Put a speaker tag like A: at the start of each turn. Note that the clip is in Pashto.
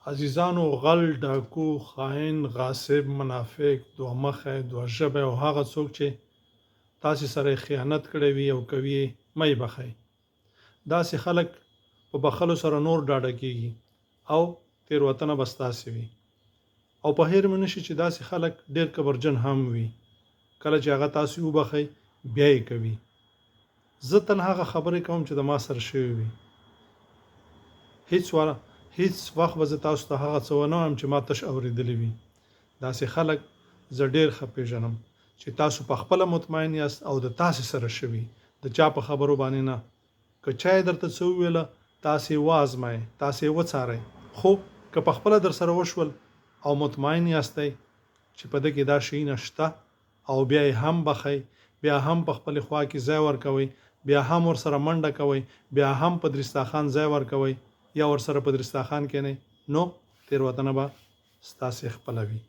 A: عزیزانو غل ډاکو خاین غاصب منافق دوه مخه دوه ژبه او هغه څوک چې تاسې سره خیانت کړی وي او کوي مې بخښئ داسې خلک په بخښلو سره نور ډاډه کیږي او تیروتنه به ستاسې وي او په هیر مې نشي چې داسې خلک ډېر کبرجن هم وي کله چې هغه تاسې وبخښئ بیا یې کوي زه تل هغه خبرې کوم چې د ما سره شوي وي هیڅ وخت به زه تاسو ته هغه څه ونه وایم چې ما تش اورېدلی وي داسې خلک زه ډېر ښه پېژنم چې تاسو په خپله مطمئن یاست او د تاسې سره شوي د چا په خبرو باندې نه که چا یې درته څه وویله تاسې وازمایئ تاسې وڅارئ خو که په خپله در سره وشول او مطمئن یاستئ چې په ده کې دا شیونه شته او بیا یې هم بخئ بیا هم په خپلې خوا کې ځای ورکوئ بیا هم ورسره منډه کوئ بیا هم په درستاخان ځای ورکوئ یا ورسره په درستاخان کښېنئ نو تېروتنه به ستاسې خپله وي